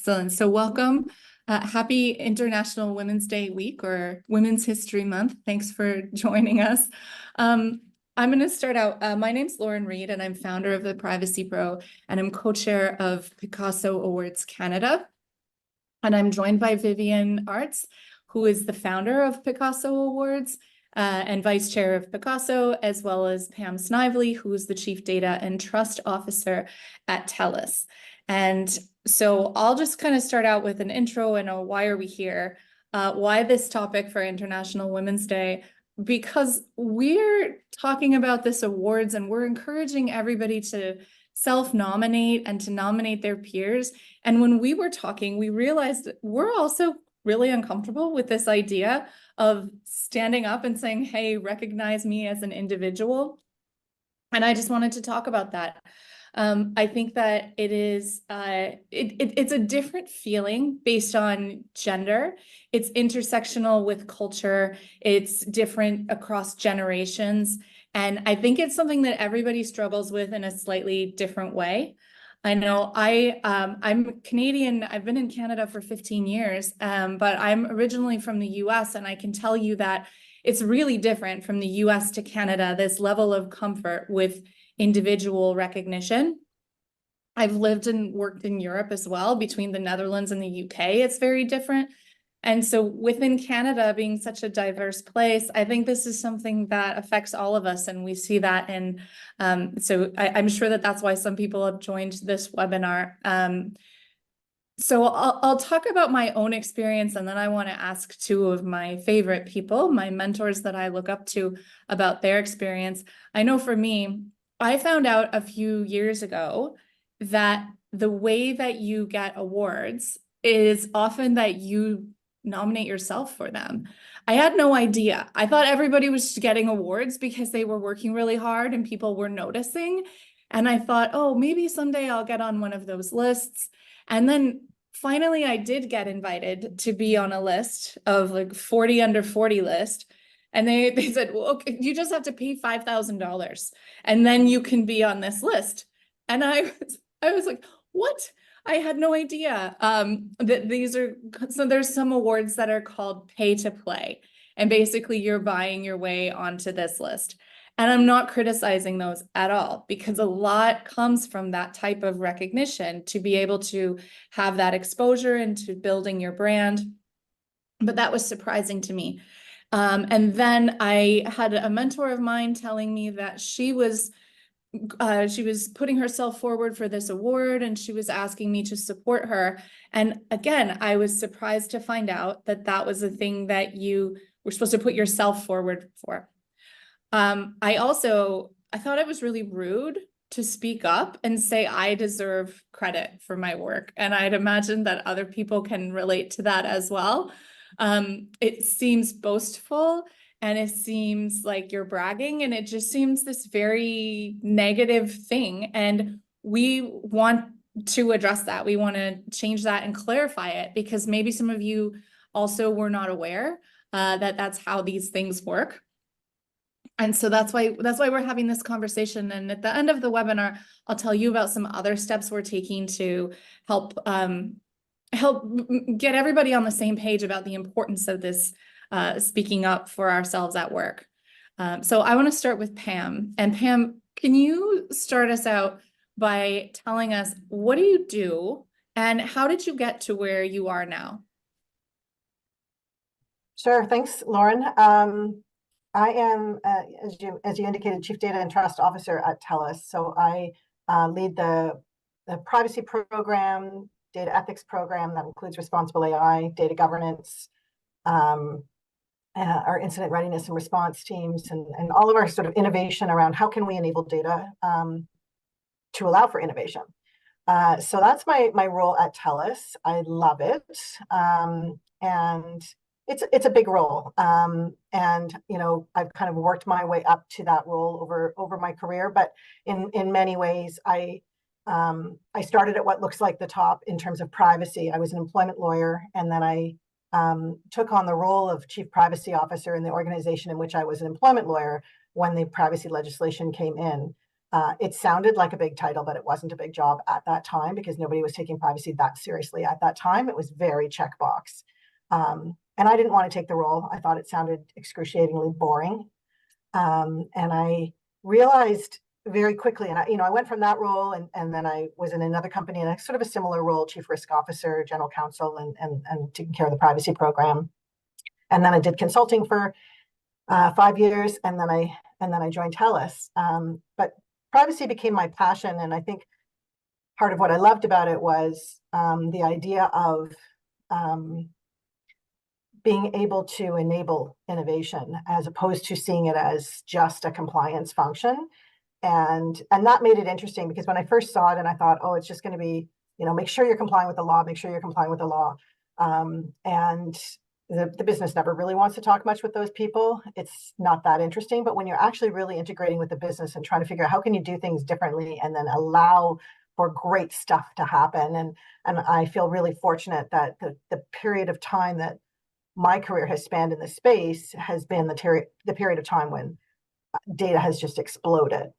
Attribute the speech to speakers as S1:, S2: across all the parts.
S1: Excellent. So welcome. Happy International Women's Day week or Women's History Month. Thanks for joining us. I'm going to start out. My name's Reid, and I'm founder of the Privacy Pro, and I'm co-chair of PICASSO Awards Canada. And I'm joined by Vivienne Artz, who is the founder of PICASSO Awards and vice chair of PICASSO, as well as Pam Snively, who is the Chief Data and Trust Officer at TELUS. And so I'll just kind of start out with an intro and why are we here? Why this topic for International Women's Day? Because we're talking about this awards and we're encouraging everybody to self-nominate and to nominate their peers. And when we were talking, we realized that we're also really uncomfortable with this idea of standing up and saying, hey, recognize me as an individual. And I just wanted to talk about that. I think that it is, it's a different feeling based on gender. It's intersectional with culture. It's different across generations. And I think it's something that everybody struggles with in a slightly different way. I know I'm Canadian. I've been in Canada for 15 years, but I'm originally from the US, and I can tell you that it's really different from the US to Canada, this level of comfort with individual recognition. I've lived and worked in Europe as well, between the Netherlands and the UK. It's very different. And so within Canada being such a diverse place, I think this is something that affects all of us. And we see that. And so I'm sure that that's why some people have joined this webinar. So I'll talk about my own experience, and then I want to ask two of my favorite people, my mentors that I look up to, about their experience. I know for me, I found out a few years ago that the way that you get awards is often that you nominate yourself for them. I had no idea. I thought everybody was getting awards because they were working really hard and people were noticing. And I thought, oh, maybe someday I'll get on one of those lists. And then finally, I did get invited to be on a list of like 40 under 40 list. And they said, well, okay, you just have to pay $5,000 and then you can be on this list. And I was like, what? I had no idea that these are, so there's some awards that are called pay to play. And basically you're buying your way onto this list. And I'm not criticizing those at all, because a lot comes from that type of recognition to be able to have that exposure into building your brand. But that was surprising to me. And then I had a mentor of mine telling me that she was putting herself forward for this award, and she was asking me to support her. And again, I was surprised to find out that that was a thing that you were supposed to put yourself forward for. I thought it was really rude to speak up and say, I deserve credit for my work. And I'd imagine that other people can relate to that as well. It seems boastful, and it seems like you're bragging, and it just seems this very negative thing. And we want to address that. We want to change that and clarify it, because maybe some of you also were not aware that that's how these things work. And so that's why we're having this conversation. And at the end of the webinar, I'll tell you about some other steps we're taking to help get everybody on the same page about the importance of this speaking up for ourselves at work. So I want to start with Pam. And Pam, can you start us out by telling us, what do you do and how did you get to where you are now?
S2: Sure, thanks, Lauren. I am, as you indicated, Chief Data and Trust Officer at TELUS. So I lead the privacy program, data ethics program that includes responsible AI, data governance, our incident readiness and response teams, and all of our sort of innovation around how can we enable data to allow for innovation. So that's my role at TELUS. I love it. And it's a big role. And, you know, I've kind of worked my way up to that role over my career, but in many ways, I started at what looks like the top in terms of privacy. I was an employment lawyer, and then I took on the role of Chief Privacy Officer in the organization in which I was an employment lawyer when the privacy legislation came in. It sounded like a big title, but it wasn't a big job at that time because nobody was taking privacy that seriously at that time. It was very checkbox. And I didn't want to take the role. I thought it sounded excruciatingly boring. And I realized very quickly, and I went from that role, and then I was in another company in a sort of a similar role, chief risk officer, general counsel, and taking care of the privacy program. And then I did consulting for 5 years, and then I joined TELUS. But privacy became my passion, and I think part of what I loved about it was the idea of being able to enable innovation as opposed to seeing it as just a compliance function. And that made it interesting because when I first saw it and I thought, oh, it's just going to be, make sure you're complying with the law, make sure you're complying with the law. And the business never really wants to talk much with those people. It's not that interesting. But when you're actually really integrating with the business and trying to figure out how can you do things differently and then allow for great stuff to happen. And I feel really fortunate that the period of time that my career has spanned in this space has been the period of time when data has just exploded.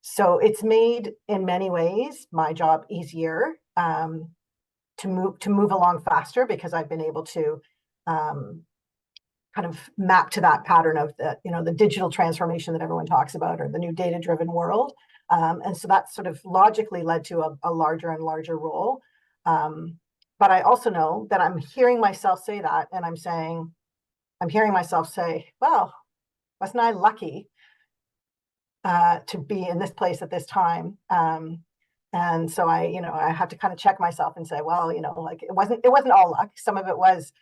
S2: So it's made, in many ways, my job easier to move along faster because I've been able to kind of map to that pattern of the digital transformation that everyone talks about, or the new data-driven world. And so that sort of logically led to a larger and larger role. But I also know that I'm hearing myself say that, and I'm hearing myself say, well, wasn't I lucky to be in this place at this time? And so I have to kind of check myself and say, well, like it wasn't all luck. Some of it was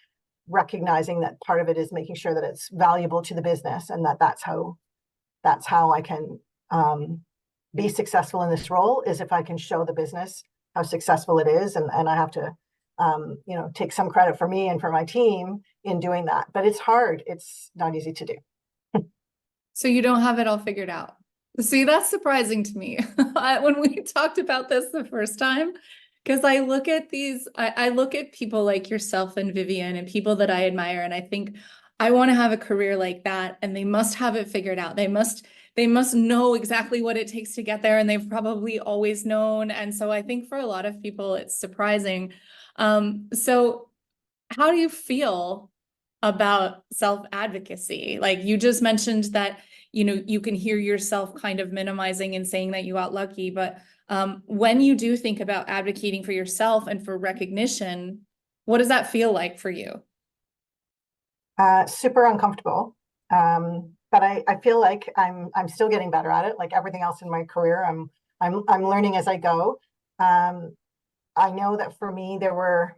S2: recognizing that part of it is making sure that it's valuable to the business, and that's how I can be successful in this role, is if I can show the business how successful it is, and I have to take some credit for me and for my team in doing that. But it's hard. It's not easy to do.
S1: So you don't have it all figured out. See, that's surprising to me. When we talked about this the first time, because I look at I look at people like yourself and Vivienne and people that I admire, and I think I want to have a career like that, and they must have it figured out. They must know exactly what it takes to get there, and they've probably always known. And so I think for a lot of people, it's surprising. So how do you feel about self-advocacy? Like you just mentioned that, you can hear yourself kind of minimizing and saying that you got lucky, but when you do think about advocating for yourself and for recognition, what does that feel like for you?
S2: Super uncomfortable. But I feel like I'm still getting better at it. Like everything else in my career, I'm learning as I go. I know that for me, there were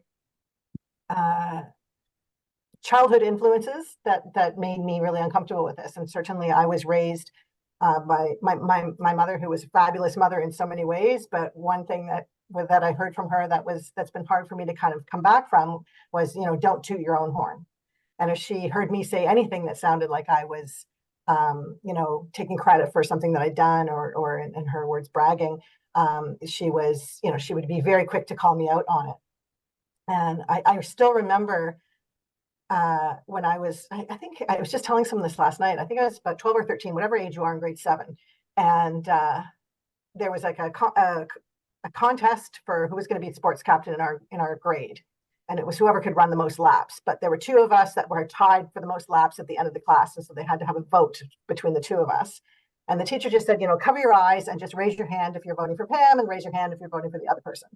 S2: childhood influences that made me really uncomfortable with this. And certainly I was raised by my mother, who was a fabulous mother in so many ways. But one thing that I heard from her that's been hard for me to kind of come back from was, don't toot your own horn. And if she heard me say anything that sounded like I was, taking credit for something that I'd done, or in her words, bragging, she would be very quick to call me out on it. And I still remember when I think I was just telling someone this last night. I think I was about 12 or 13, whatever age you are in grade 7. And there was like a contest for who was going to be sports captain in our grade. And it was whoever could run the most laps. But there were 2 of us that were tied for the most laps at the end of the class. And so they had to have a vote between the 2 of us. And the teacher just said, cover your eyes and just raise your hand if you're voting for Pam, and raise your hand if you're voting for the other person.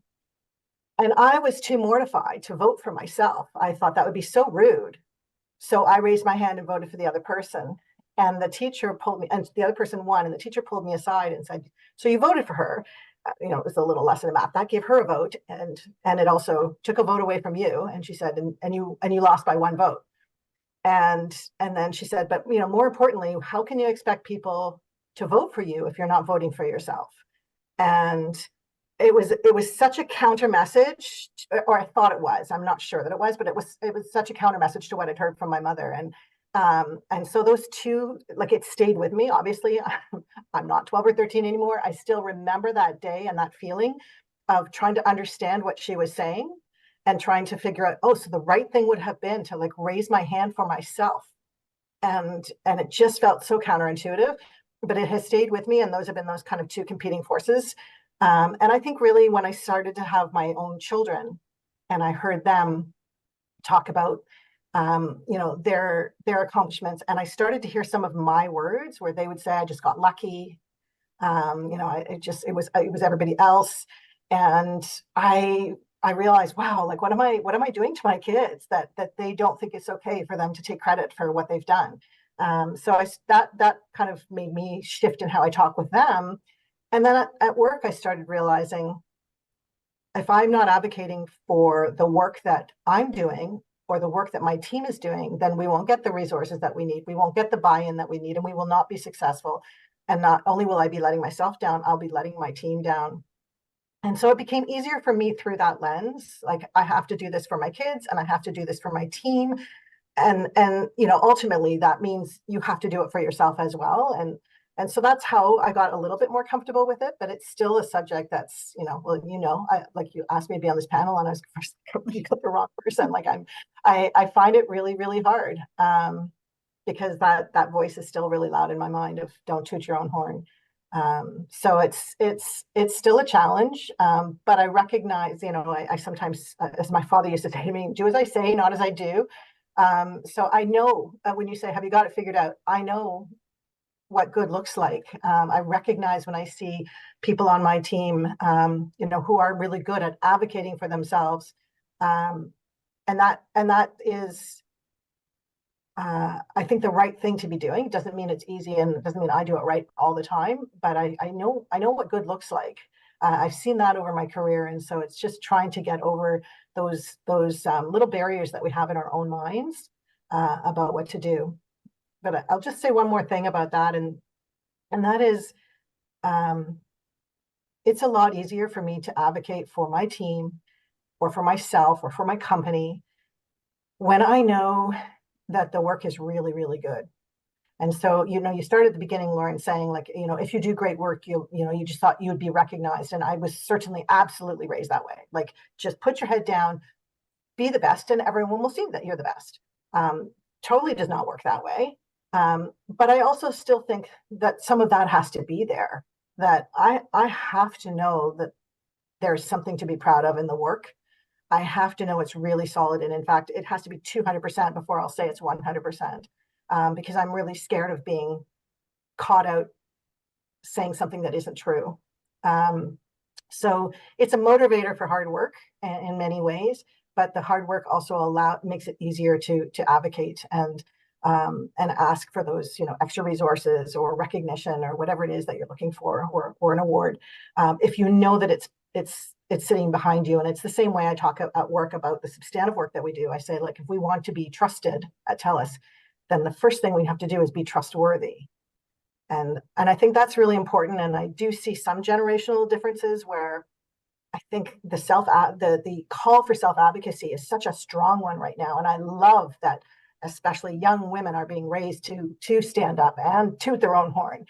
S2: And I was too mortified to vote for myself. I thought that would be so rude. So I raised my hand and voted for the other person. And the teacher pulled me, and the other person won. And the teacher pulled me aside and said, so you voted for her. It was a little lesson in math. That gave her a vote, and it also took a vote away from you. And she said, and you lost by 1 vote. And then she said, but more importantly, how can you expect people to vote for you if you're not voting for yourself? And it was such a counter message, or I thought it was. I'm not sure that it was, but it was such a counter message to what I'd heard from my mother. And so those 2, like, it stayed with me. Obviously, I'm not 12 or 13 anymore. I still remember that day and that feeling of trying to understand what she was saying and trying to figure out, so the right thing would have been to like raise my hand for myself. And it just felt so counterintuitive. but it has stayed with me, and those have been those kind of two competing forces. And I think really when I started to have my own children and I heard them talk about their accomplishments, and I started to hear some of my words where they would say, I just got lucky. It was everybody else. And I realized, wow, like what am I doing to my kids that they don't think it's okay for them to take credit for what they've done. So that kind of made me shift in how I talk with them. And then at work, I started realizing if I'm not advocating for the work that I'm doing or the work that my team is doing, then we won't get the resources that we need. We won't get the buy-in that we need, and we will not be successful. And not only will I be letting myself down, I'll be letting my team down. And so it became easier for me through that lens. Like, I have to do this for my kids and I have to do this for my team. And ultimately that means you have to do it for yourself as well. And so that's how I got a little bit more comfortable with it, but it's still a subject that's, like you asked me to be on this panel and I was first, you got the wrong person. Like I find it really, really hard. Because that voice is still really loud in my mind of don't toot your own horn. So it's still a challenge, but I recognize, I sometimes, as my father used to say to me, do as I say, not as I do. So I know when you say, have you got it figured out? I know what good looks like. I recognize when I see people on my team, who are really good at advocating for themselves. And that is, I think, the right thing to be doing. It doesn't mean it's easy, and it doesn't mean I do it right all the time, but I know what good looks like. I've seen that over my career. And so it's just trying to get over those little barriers that we have in our own minds about what to do. But I'll just say one more thing about that. And that is, it's a lot easier for me to advocate for my team or for myself or for my company when I know that the work is really, really good. And so, you started at the beginning, Lauren, saying like, if you do great work, you just thought you would be recognized. And I was certainly absolutely raised that way. Like, just put your head down, be the best, and everyone will see that you're the best. Totally does not work that way. But I also still think that some of that has to be there, that I have to know that there's something to be proud of in the work. I have to know it's really solid. And in fact, it has to be 200% before I'll say it's 100%, because I'm really scared of being caught out saying something that isn't true. So it's a motivator for hard work in many ways, but the hard work also makes it easier to advocate and ask for those, extra resources or recognition or whatever it is that you're looking for, or an award. If you know that it's sitting behind you. And it's the same way I talk at work about the substantive work that we do. I say, like, if we want to be trusted at TELUS, then the first thing we have to do is be trustworthy. And I think that's really important. And I do see some generational differences where I think the call for self-advocacy is such a strong one right now. And I love that especially young women are being raised to stand up and toot their own horn.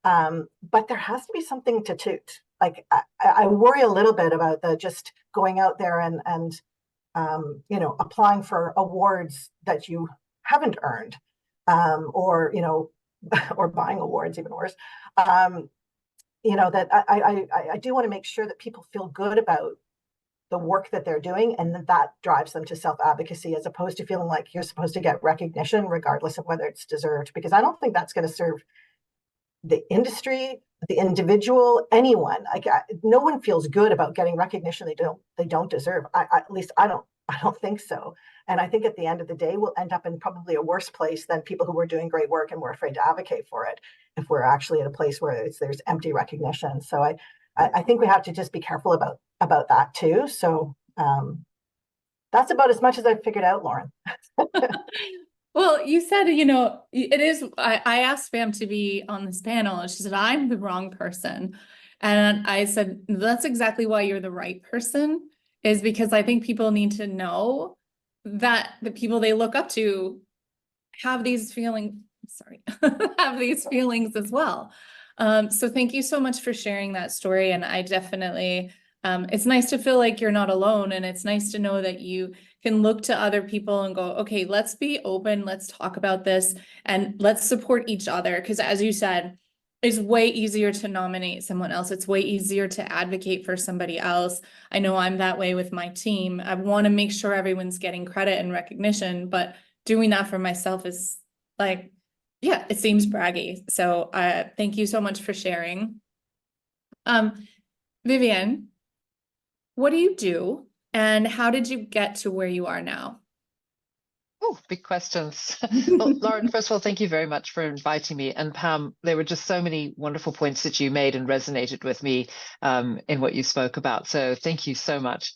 S2: But there has to be something to toot. Like, I worry a little bit about the just going out there and applying for awards that you haven't earned, or buying awards, even worse. That I do want to make sure that people feel good about the work that they're doing, and that drives them to self-advocacy, as opposed to feeling like you're supposed to get recognition regardless of whether it's deserved, because I don't think that's going to serve the industry, the individual, anyone. Like, no one feels good about getting recognition they don't deserve. At least I don't think so. And I think at the end of the day, we'll end up in probably a worse place than people who are doing great work and we're afraid to advocate for it, if we're actually at a place where there's empty recognition. So I think we have to just be careful about that too. So that's about as much as I've figured out, Lauren.
S1: Well, you said, it is, I asked Pam to be on this panel and she said, I'm the wrong person. And I said, that's exactly why you're the right person, is because I think people need to know that the people they look up to have these feelings, have these feelings as well. So thank you so much for sharing that story. And I definitely, it's nice to feel like you're not alone. And it's nice to know that you can look to other people and go, okay, let's be open. Let's talk about this and let's support each other. Because as you said, it's way easier to nominate someone else. It's way easier to advocate for somebody else. I know I'm that way with my team. I want to make sure everyone's getting credit and recognition, but doing that for myself is like, yeah, it seems braggy. So thank you so much for sharing. Vivienne, what do you do and how did you get to where you are now?
S3: Oh, big questions. Well, Lauren, first of all, thank you very much for inviting me. And Pam, there were just so many wonderful points that you made and resonated with me in what you spoke about. So thank you so much.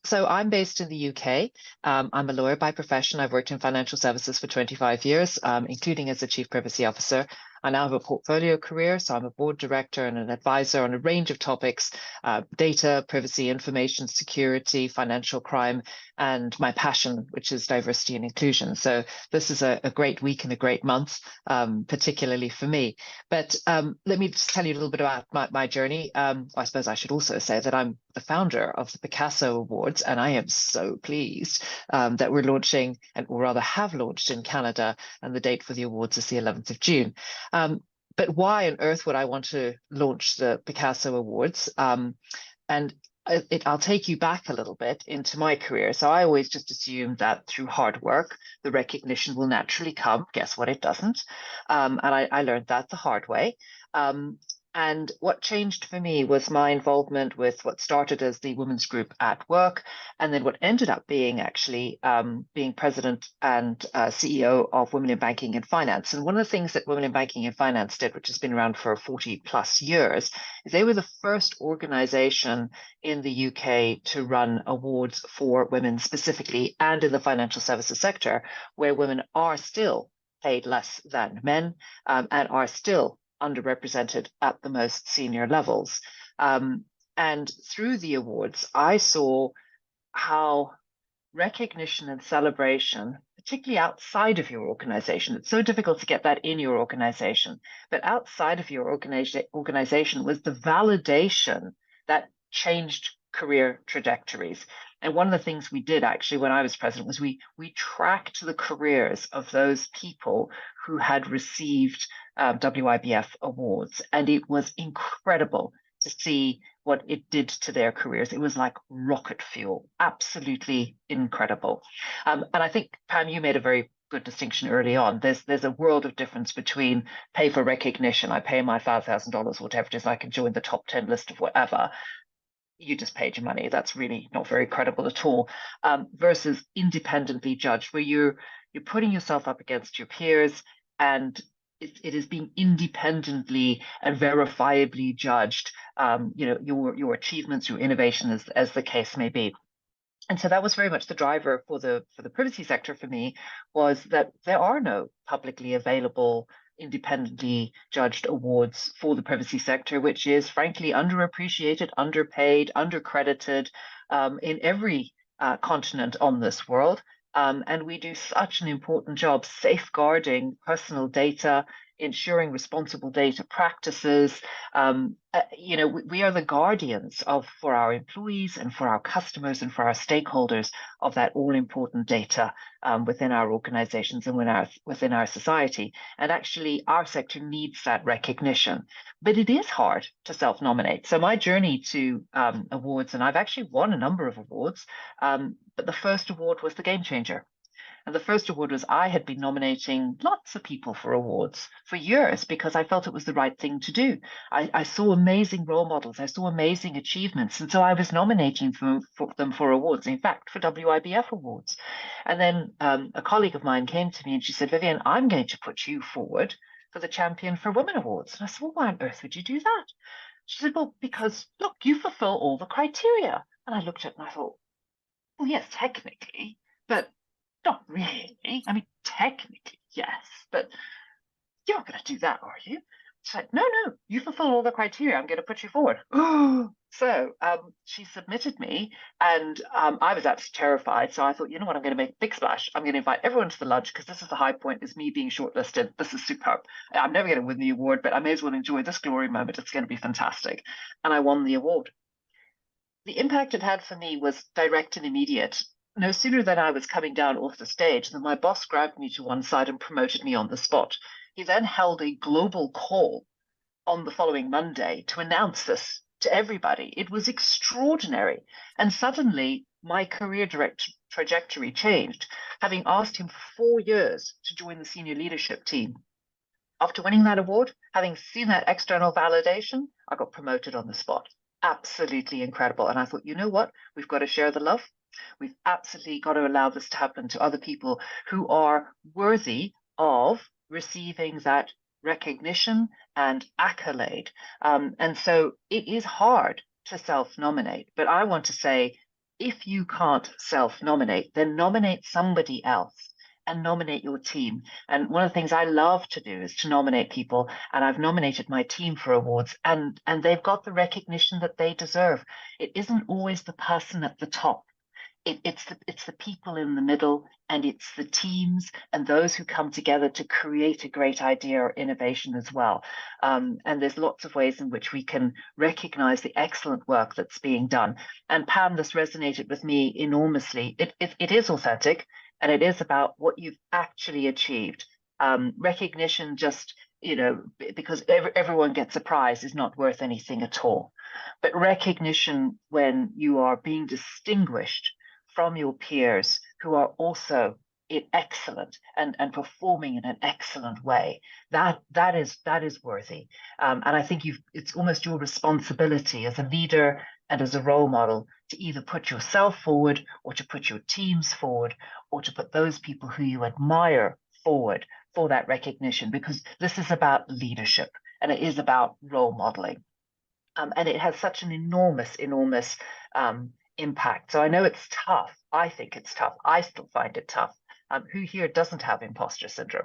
S3: So I'm based in the UK. I'm a lawyer by profession. I've worked in financial services for 25 years, including as a chief privacy officer. I now have a portfolio career, so I'm a board director and an advisor on a range of topics, data, privacy, information security, financial crime, and my passion, which is diversity and inclusion. So this is a great week and a great month, particularly for me. But let me just tell you a little bit about my journey. I suppose I should also say that I'm the founder of the PICASSO Awards, and I am so pleased that we're launching, or rather have launched in Canada, and the date for the awards is the 11th of June. But why on earth would I want to launch the PICASSO Awards? And I'll take you back a little bit into my career. So I always just assumed that through hard work, the recognition will naturally come. Guess what? It doesn't. And I learned that the hard way. And what changed for me was my involvement with what started as the women's group at work, and then what ended up being actually being president and CEO of Women in Banking and Finance. And one of the things that Women in Banking and Finance did, which has been around for 40 plus years, is they were the first organization in the UK to run awards for women specifically, and in the financial services sector, where women are still paid less than men and are still underrepresented at the most senior levels. And through the awards, I saw how recognition and celebration, particularly outside of your organization, it's so difficult to get that in your organization, but outside of your organization was the validation that changed career trajectories. And one of the things we did actually when I was president was we tracked the careers of those people who had received WIBF awards. And it was incredible to see what it did to their careers. It was like rocket fuel, absolutely incredible. And I think, Pam, you made a very good distinction early on. There's a world of difference between pay for recognition. I pay my $5,000, whatever it is, I can join the top 10 list of whatever. You just paid your money. That's really not very credible at all. Versus independently judged, where you're putting yourself up against your peers, and it is being independently and verifiably judged. Your achievements, your innovation, as the case may be. And so that was very much the driver for the privacy sector for me, was that there are no publicly available independently judged awards for the privacy sector, which is frankly underappreciated, underpaid, undercredited in every continent on this world. And we do such an important job safeguarding personal data, ensuring responsible data practices. We are the guardians for our employees and for our customers and for our stakeholders of that all-important data within our organizations and within our society. And actually, our sector needs that recognition. But it is hard to self-nominate. So my journey to awards, and I've actually won a number of awards, but the first award was the Game Changer. And the first award was I had been nominating lots of people for awards for years because I felt it was the right thing to do. I saw amazing role models. I saw amazing achievements. And so I was nominating them for awards, in fact, for WIBF awards. And then a colleague of mine came to me and she said, Vivienne, I'm going to put you forward for the Champion for Women Awards. And I said, well, why on earth would you do that? She said, well, because, look, you fulfill all the criteria. And I looked at it and I thought, well, yes, technically, but not really. I mean, technically, yes, but you're not going to do that, are you? She's like, no, you fulfill all the criteria. I'm going to put you forward. So she submitted me, and I was absolutely terrified. So I thought, you know what, I'm going to make a big splash. I'm going to invite everyone to the lunch because this is the high point, is me being shortlisted. This is superb. I'm never going to win the award, but I may as well enjoy this glory moment. It's going to be fantastic. And I won the award. The impact it had for me was direct and immediate. No sooner than I was coming down off the stage than my boss grabbed me to one side and promoted me on the spot. He then held a global call on the following Monday to announce this to everybody. It was extraordinary. And suddenly my career trajectory changed, having asked him for 4 years to join the senior leadership team. After winning that award, having seen that external validation, I got promoted on the spot. Absolutely incredible. And I thought, you know what? We've got to share the love. We've absolutely got to allow this to happen to other people who are worthy of receiving that recognition and accolade. And so it is hard to self-nominate, but I want to say, if you can't self-nominate, then nominate somebody else and nominate your team. And one of the things I love to do is to nominate people, and I've nominated my team for awards, and they've got the recognition that they deserve. It isn't always the person at the top. It's the people in the middle, and it's the teams and those who come together to create a great idea or innovation as well. And there's lots of ways in which we can recognize the excellent work that's being done. And Pam, this resonated with me enormously. It is authentic, and it is about what you've actually achieved. Recognition just, because everyone gets a prize is not worth anything at all. But recognition when you are being distinguished from your peers who are also excellent and performing in an excellent way, that is worthy. And I think it's almost your responsibility as a leader and as a role model to either put yourself forward, or to put your teams forward, or to put those people who you admire forward for that recognition, because this is about leadership and it is about role modeling. And it has such an enormous impact. So I know it's tough. I think it's tough. I still find it tough. Who here doesn't have imposter syndrome?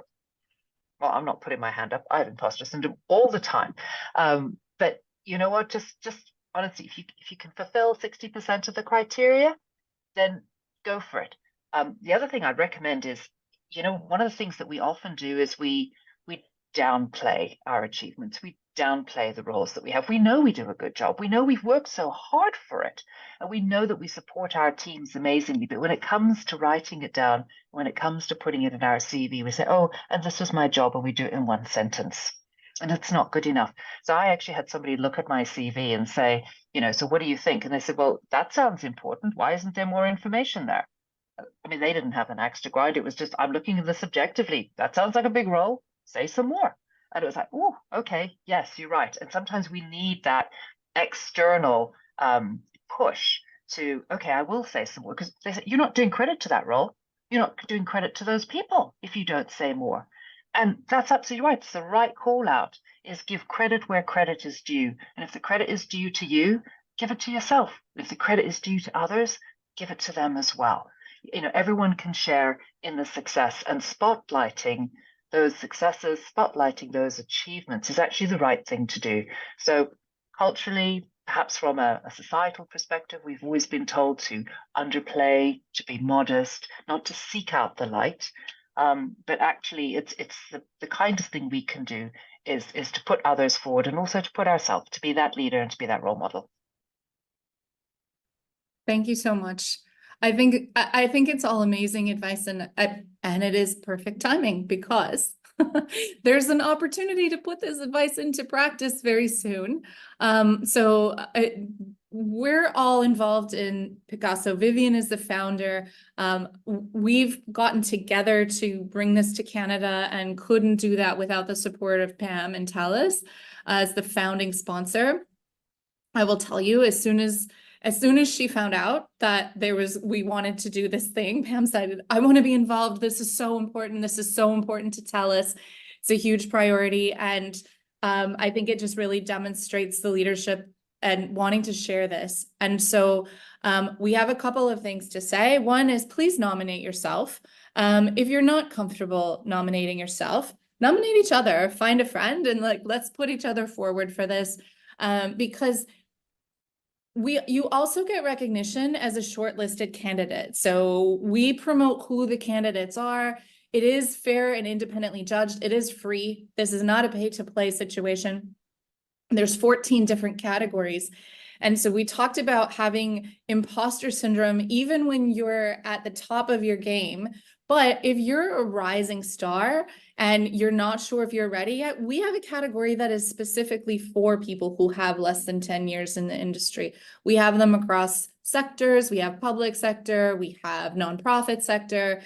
S3: Well, I'm not putting my hand up. I have imposter syndrome all the time. But you know what? Just honestly, if you can fulfill 60% of the criteria, then go for it. The other thing I'd recommend is, one of the things that we often do is we downplay our achievements. We downplay the roles that we have. We know we do a good job. We know we've worked so hard for it. And we know that we support our teams amazingly. But when it comes to writing it down, when it comes to putting it in our CV, we say, oh, and this was my job, and we do it in 1 sentence. And it's not good enough. So I actually had somebody look at my CV and say, so what do you think? And they said, well, that sounds important. Why isn't there more information there? I mean, they didn't have an axe to grind. It was just, I'm looking at this objectively. That sounds like a big role. Say some more. And it was like, oh, okay, yes, you're right. And sometimes we need that external push to, okay, I will say some more, because they say, you're not doing credit to that role. You're not doing credit to those people if you don't say more. And that's absolutely right. It's the right call out, is give credit where credit is due. And if the credit is due to you, give it to yourself. If the credit is due to others, give it to them as well. Everyone can share in the success, and spotlighting those successes, spotlighting those achievements is actually the right thing to do. So culturally, perhaps from a societal perspective, we've always been told to underplay, to be modest, not to seek out the light. But actually, it's the kindest thing we can do is to put others forward, and also to put ourselves, to be that leader and to be that role model.
S1: Thank you so much. I think it's all amazing advice, and it is perfect timing, because there's an opportunity to put this advice into practice very soon. We're all involved in PICASSO. Vivienne is the founder. We've gotten together to bring this to Canada, and couldn't do that without the support of Pam and TELUS as the founding sponsor. I will tell you, as soon as she found out that we wanted to do this thing, Pam said, I want to be involved. This is so important. This is so important to TELUS. It's a huge priority. And I think it just really demonstrates the leadership and wanting to share this. And so we have a couple of things to say. One is, please nominate yourself. If you're not comfortable nominating yourself, nominate each other, find a friend, and let's put each other forward for this, because you also get recognition as a shortlisted candidate. So we promote who the candidates are. It is fair and independently judged. It is free. This is not a pay-to-play situation. There's 14 different categories. And so we talked about having imposter syndrome even when you're at the top of your game. But if you're a rising star and you're not sure if you're ready yet, we have a category that is specifically for people who have less than 10 years in the industry. We have them across sectors. We have public sector, we have nonprofit sector,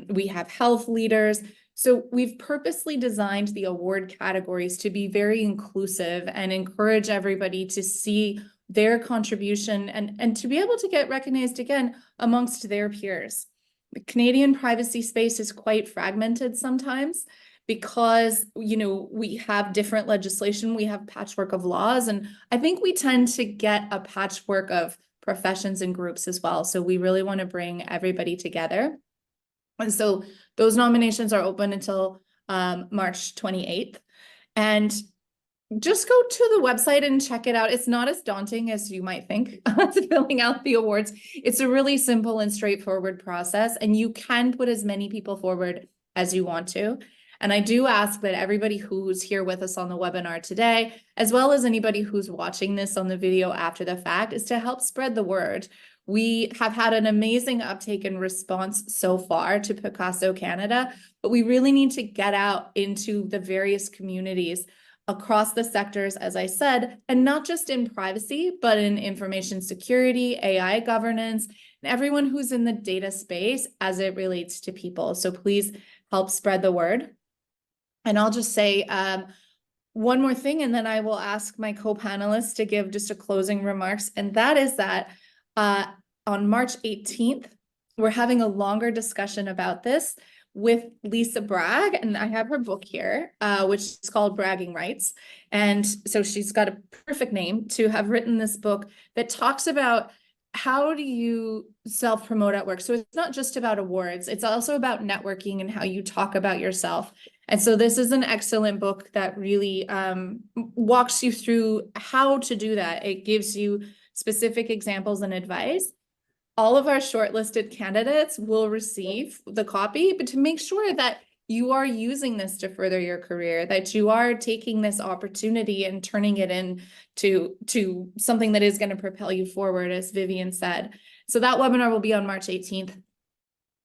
S1: we have health leaders. So we've purposely designed the award categories to be very inclusive and encourage everybody to see their contribution and to be able to get recognized again amongst their peers. The Canadian privacy space is quite fragmented sometimes because, you know, we have different legislation, we have patchwork of laws, and I think we tend to get a patchwork of professions and groups as well. So we really want to bring everybody together. And so those nominations are open until March 28th. And just go to the website and check it out. It's not as daunting as you might think filling out the awards. It's a really simple and straightforward process, and you can put as many people forward as you want to. And I do ask that everybody who's here with us on the webinar today, as well as anybody who's watching this on the video after the fact, is to help spread the word. We have had an amazing uptake and response so far to PICASSO Canada, but we really need to get out into the various communities across the sectors, as I said, and not just in privacy, but in information security, AI governance, and everyone who's in the data space as it relates to people. So please help spread the word. And I'll just say one more thing, and then I will ask my co-panelists to give just a closing remarks. And that is that on March 18th, we're having a longer discussion about this with Lisa Bragg, and I have her book here, which is called Bragging Rights. And so she's got a perfect name to have written this book that talks about how do you self-promote at work. So it's not just about awards, it's also about networking and how you talk about yourself. And so this is an excellent book that really walks you through how to do that. It gives you specific examples and advice. All of our shortlisted candidates will receive the copy, but to make sure that you are using this to further your career, that you are taking this opportunity and turning it into something that is going to propel you forward, as Vivienne said. So that webinar will be on March 18th,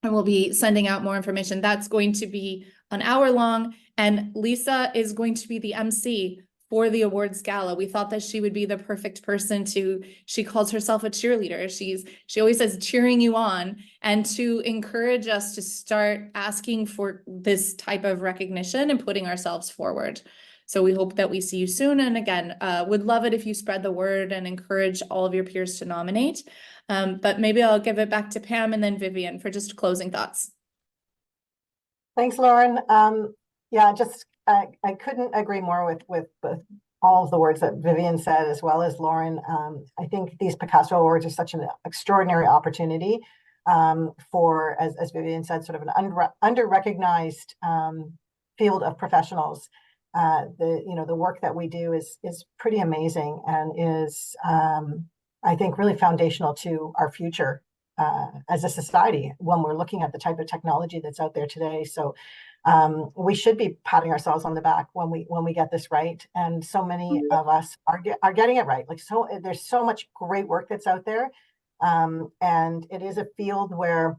S1: and we'll be sending out more information. That's going to be an hour long, and Lisa is going to be the MC for the awards gala. We thought that she would be the perfect person she calls herself a cheerleader. She always says cheering you on, and to encourage us to start asking for this type of recognition and putting ourselves forward. So we hope that we see you soon. And again, would love it if you spread the word and encourage all of your peers to nominate. But maybe I'll give it back to Pam and then Vivienne for just closing thoughts.
S2: Thanks, Lauren. Yeah, just I couldn't agree more with all of the words that Vivienne said, as well as Lauren. I think these PICASSO Awards are such an extraordinary opportunity for, as Vivienne said, sort of an under-recognized field of professionals. The work that we do is pretty amazing and is, I think, really foundational to our future as a society when we're looking at the type of technology that's out there today. So we should be patting ourselves on the back when we get this right, and so many of us are getting it right. Like, so there's so much great work that's out there, and it is a field where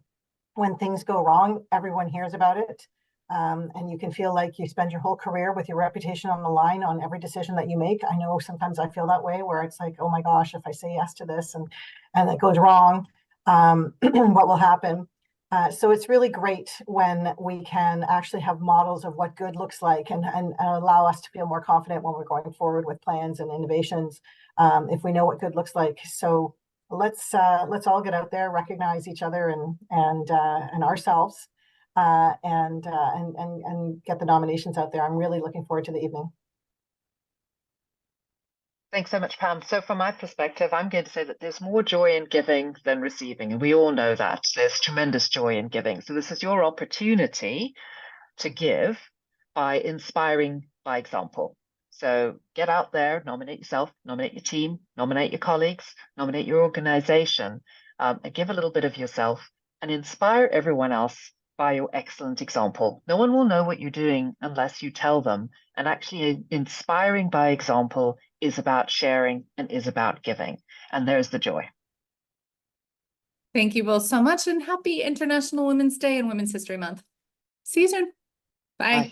S2: when things go wrong, everyone hears about it, and you can feel like you spend your whole career with your reputation on the line on every decision that you make. I know sometimes I feel that way, where it's like, oh my gosh, if I say yes to this and it goes wrong, what will happen? So it's really great when we can actually have models of what good looks like and allow us to feel more confident when we're going forward with plans and innovations, if we know what good looks like. So let's all get out there, recognize each other and ourselves, and get the nominations out there. I'm really looking forward to the evening.
S3: Thanks so much, Pam. So from my perspective, I'm going to say that there's more joy in giving than receiving. And we all know that. There's tremendous joy in giving. So this is your opportunity to give by inspiring by example. So get out there, nominate yourself, nominate your team, nominate your colleagues, nominate your organization, and give a little bit of yourself and inspire everyone else by your excellent example. No one will know what you're doing unless you tell them. And actually, inspiring by example is about sharing and is about giving. And there's the joy.
S1: Thank you both so much, and happy International Women's Day and Women's History Month. See you soon. Bye.
S3: Bye.